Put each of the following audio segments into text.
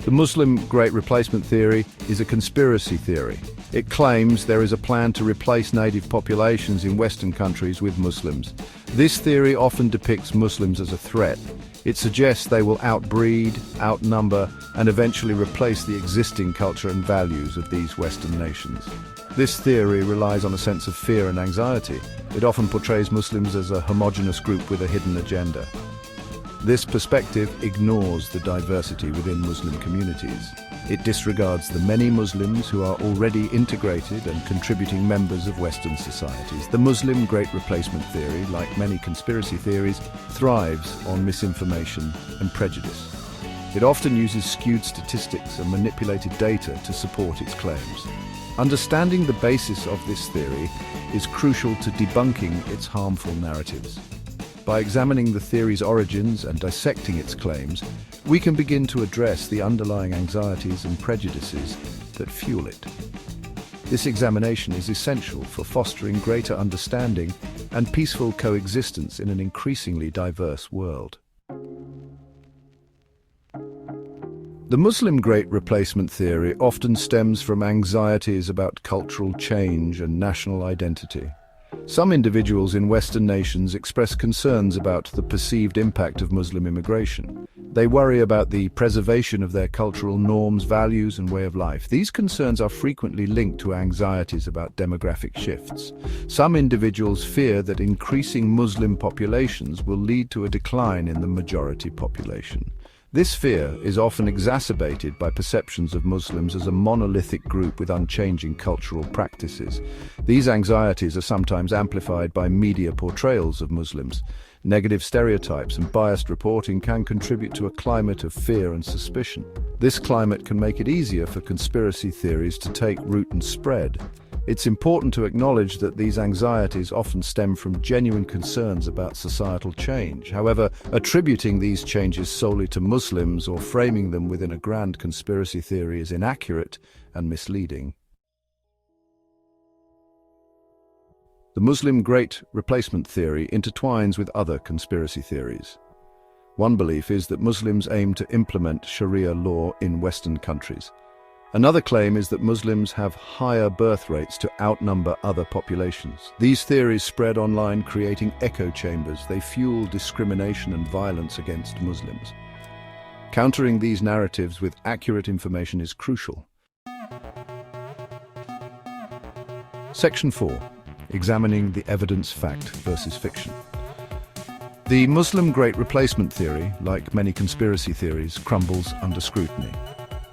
The Muslim Great Replacement theory is a conspiracy theory. It claims there is a plan to replace native populations in Western countries with Muslims. This theory often depicts Muslims as a threat. It suggests they will outbreed, outnumber, and eventually replace the existing culture and values of these Western nations. This theory relies on a sense of fear and anxiety. It often portrays Muslims as a homogeneous group with a hidden agenda. This perspective ignores the diversity within Muslim communities. It disregards the many Muslims who are already integrated and contributing members of Western societies. The Muslim Great Replacement theory, like many conspiracy theories, thrives on misinformation and prejudice. It often uses skewed statistics and manipulated data to support its claims. Understanding the basis of this theory is crucial to debunking its harmful narratives. By examining the theory's origins and dissecting its claims, we can begin to address the underlying anxieties and prejudices that fuel it. This examination is essential for fostering greater understanding and peaceful coexistence in an increasingly diverse world. The Muslim Great Replacement theory often stems from anxieties about cultural change and national identity. Some individuals in Western nations express concerns about the perceived impact of Muslim immigration. They worry about the preservation of their cultural norms, values, and way of life. These concerns are frequently linked to anxieties about demographic shifts. Some individuals fear that increasing Muslim populations will lead to a decline in the majority population. This fear is often exacerbated by perceptions of Muslims as a monolithic group with unchanging cultural practices. These anxieties are sometimes amplified by media portrayals of Muslims. Negative stereotypes and biased reporting can contribute to a climate of fear and suspicion. This climate can make it easier for conspiracy theories to take root and spread. It's important to acknowledge that these anxieties often stem from genuine concerns about societal change. However, attributing these changes solely to Muslims or framing them within a grand conspiracy theory is inaccurate and misleading. The Muslim Great Replacement theory intertwines with other conspiracy theories. One belief is that Muslims aim to implement Sharia law in Western countries. Another claim is that Muslims have higher birth rates to outnumber other populations. These theories spread online, creating echo chambers. They fuel discrimination and violence against Muslims. Countering these narratives with accurate information is crucial. Section 4. Examining the evidence fact versus fiction. The Muslim Great Replacement theory, like many conspiracy theories, crumbles under scrutiny.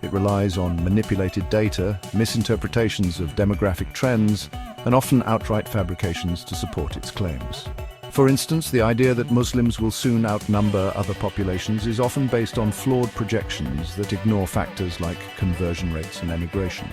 It relies on manipulated data, misinterpretations of demographic trends, and often outright fabrications to support its claims. For instance, the idea that Muslims will soon outnumber other populations is often based on flawed projections that ignore factors like conversion rates and emigration.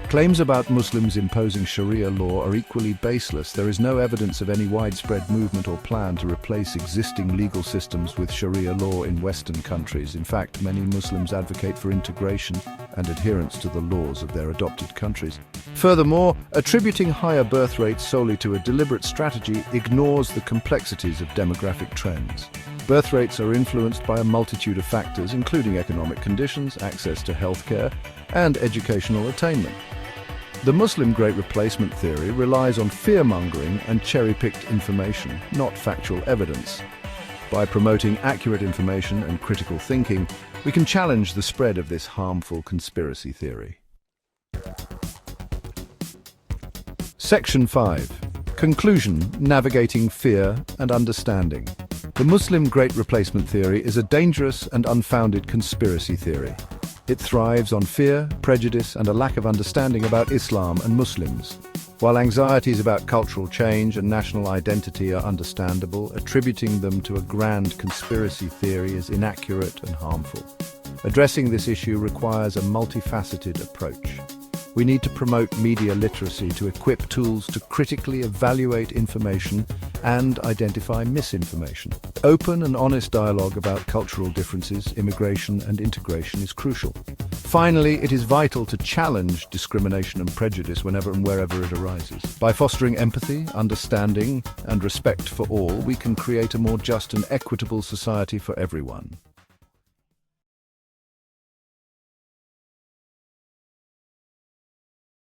Claims about Muslims imposing Sharia law are equally baseless. There is no evidence of any widespread movement or plan to replace existing legal systems with Sharia law in Western countries. In fact, many Muslims advocate for integration and adherence to the laws of their adopted countries. Furthermore, attributing higher birth rates solely to a deliberate strategy ignores the complexities of demographic trends. Birth rates are influenced by a multitude of factors, including economic conditions, access to healthcare, and educational attainment. The Muslim Great Replacement theory relies on fear-mongering and cherry-picked information, not factual evidence. By promoting accurate information and critical thinking, we can challenge the spread of this harmful conspiracy theory. Section 5. Conclusion: Navigating Fear and Understanding. The Muslim Great Replacement theory is a dangerous and unfounded conspiracy theory. It thrives on fear, prejudice, and a lack of understanding about Islam and Muslims. While anxieties about cultural change and national identity are understandable, attributing them to a grand conspiracy theory is inaccurate and harmful. Addressing this issue requires a multifaceted approach. We need to promote media literacy to equip tools to critically evaluate information and identify misinformation. Open and honest dialogue about cultural differences, immigration, and integration is crucial. Finally, it is vital to challenge discrimination and prejudice whenever and wherever it arises. By fostering empathy, understanding, and respect for all, we can create a more just and equitable society for everyone.